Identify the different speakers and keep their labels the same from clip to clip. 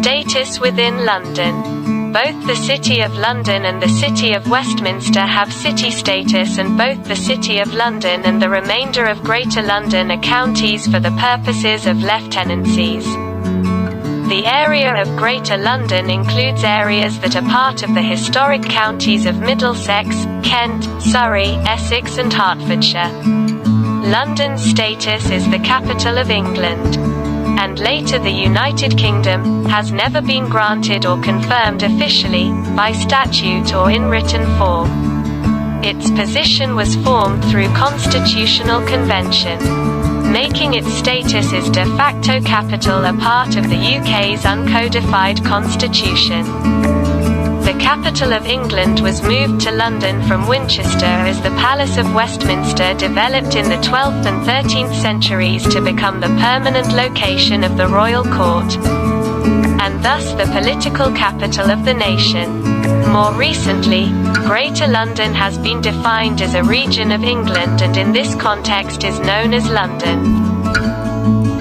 Speaker 1: Status within London. Both the City of London and the City of Westminster have city status, and both the City of London and the remainder of Greater London are counties for the purposes of lieutenancies. The area of Greater London includes areas that are part of the historic counties of Middlesex, Kent, Surrey, Essex and Hertfordshire. London's status as the capital of England, and later the United Kingdom, has never been granted or confirmed officially, by statute or in written form. Its position was formed through constitutional convention, making its status as de facto capital a part of the UK's uncodified constitution. The capital of England was moved to London from Winchester as the Palace of Westminster developed in the 12th and 13th centuries to become the permanent location of the royal court, and thus the political capital of the nation. More recently, Greater London has been defined as a region of England and in this context is known as London.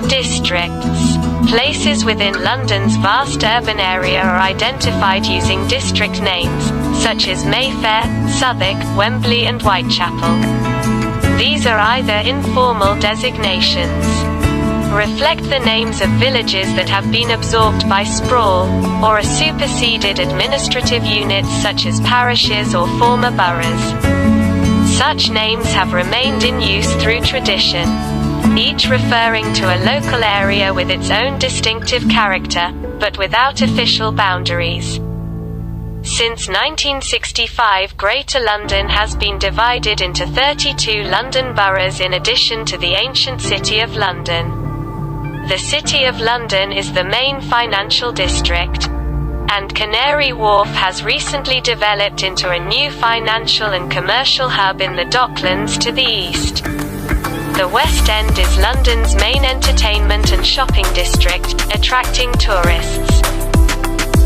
Speaker 1: Districts. Places within London's vast urban area are identified using district names, such as Mayfair, Southwark, Wembley and Whitechapel. These are either informal designations, reflect the names of villages that have been absorbed by sprawl, or are superseded administrative units such as parishes or former boroughs. Such names have remained in use through tradition, each referring to a local area with its own distinctive character, but without official boundaries. Since 1965, Greater London has been divided into 32 London boroughs in addition to the ancient City of London. The City of London is the main financial district, and Canary Wharf has recently developed into a new financial and commercial hub in the Docklands to the east. The West End is London's main entertainment and shopping district, attracting tourists.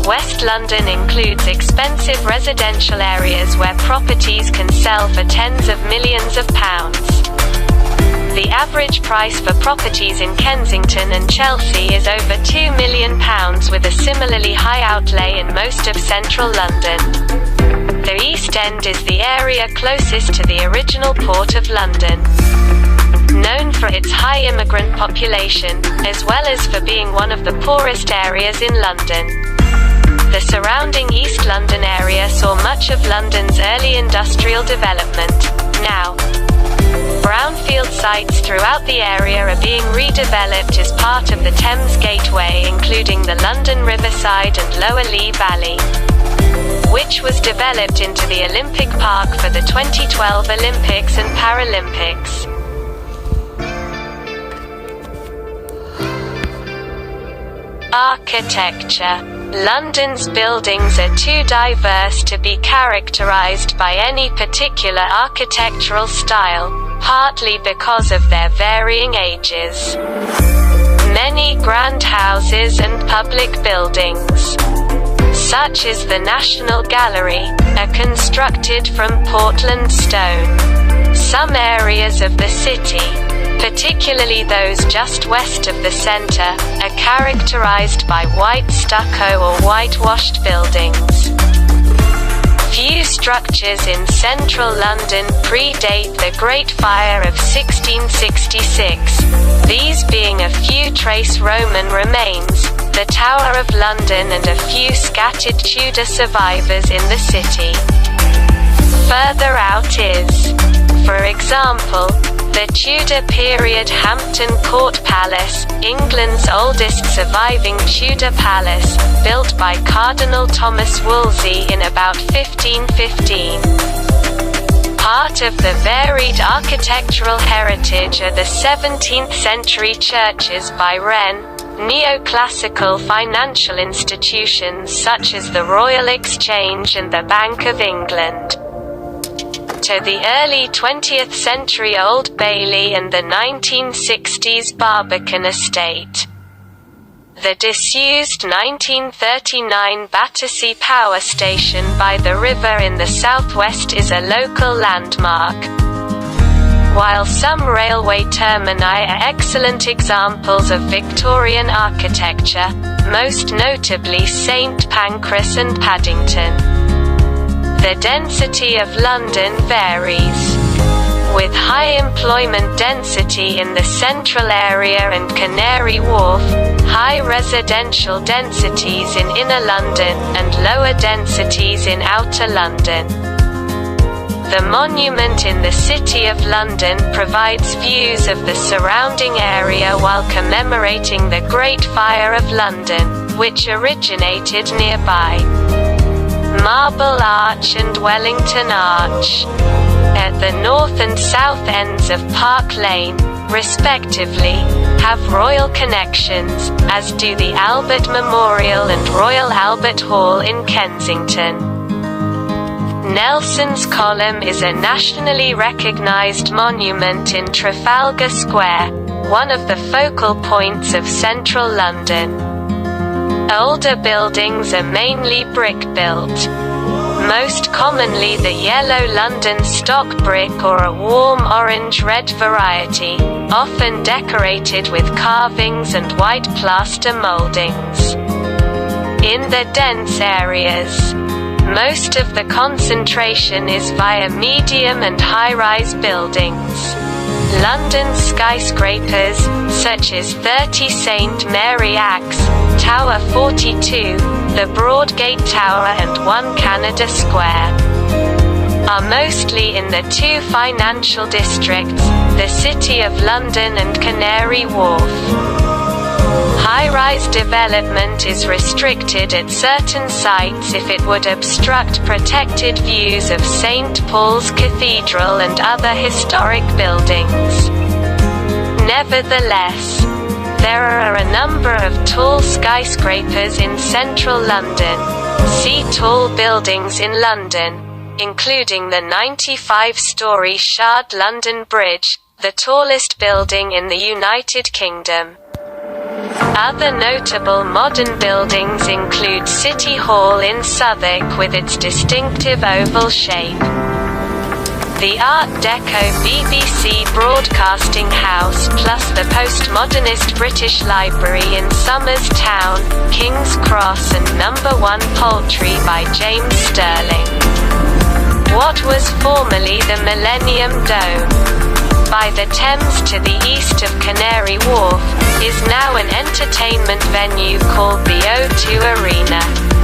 Speaker 1: West London includes expensive residential areas where properties can sell for tens of millions of pounds. The average price for properties in Kensington and Chelsea is over £2 million, with a similarly high outlay in most of central London. The East End is the area closest to the original Port of London, known for its high immigrant population, as well as for being one of the poorest areas in London. The surrounding East London area saw much of London's early industrial development. Now, brownfield sites throughout the area are being redeveloped as part of the Thames Gateway, including the London Riverside and Lower Lee Valley, which was developed into the Olympic Park for the 2012 Olympics and Paralympics. Architecture. London's buildings are too diverse to be characterized by any particular architectural style, partly because of their varying ages. Many grand houses and public buildings, such as the National Gallery, are constructed from Portland stone. Some areas of the city, particularly those just west of the centre, are characterized by white stucco or whitewashed buildings. Few structures in central London predate the Great Fire of 1666, these being a few trace Roman remains, the Tower of London and a few scattered Tudor survivors in the city. Further out is, for example, the Tudor period Hampton Court Palace, England's oldest surviving Tudor palace, built by Cardinal Thomas Wolsey in about 1515. Part of the varied architectural heritage are the 17th century churches by Wren, neoclassical financial institutions such as the Royal Exchange and the Bank of England, to the early 20th century Old Bailey and the 1960s Barbican Estate. The disused 1939 Battersea Power Station by the river in the southwest is a local landmark. While some railway termini are excellent examples of Victorian architecture, most notably St Pancras and Paddington. The density of London varies, with high employment density in the central area and Canary Wharf, high residential densities in inner London, and lower densities in outer London. The monument in the City of London provides views of the surrounding area while commemorating the Great Fire of London, which originated nearby. Marble Arch and Wellington Arch, at the north and south ends of Park Lane, respectively, have royal connections, as do the Albert Memorial and Royal Albert Hall in Kensington. Nelson's Column is a nationally recognized monument in Trafalgar Square, one of the focal points of central London. Older buildings are mainly brick-built, most commonly the yellow London stock brick or a warm orange-red variety, often decorated with carvings and white plaster moldings. In the dense areas, most of the concentration is via medium and high-rise buildings. London's skyscrapers, such as 30 St Mary Axe, Tower 42, the Broadgate Tower and 1 Canada Square, are mostly in the two financial districts, the City of London and Canary Wharf. High-rise development is restricted at certain sites if it would obstruct protected views of St. Paul's Cathedral and other historic buildings. Nevertheless, there are a number of tall skyscrapers in central London. See Tall Buildings in London, including the 95-story Shard London Bridge, the tallest building in the United Kingdom. Other notable modern buildings include City Hall in Southwark with its distinctive oval shape, the Art Deco BBC Broadcasting House plus the postmodernist British Library in Somers Town, King's Cross and No. 1 Poultry by James Sterling. What was formerly the Millennium Dome, by the Thames to the east of Canary Wharf, is now an entertainment venue called the O2 Arena.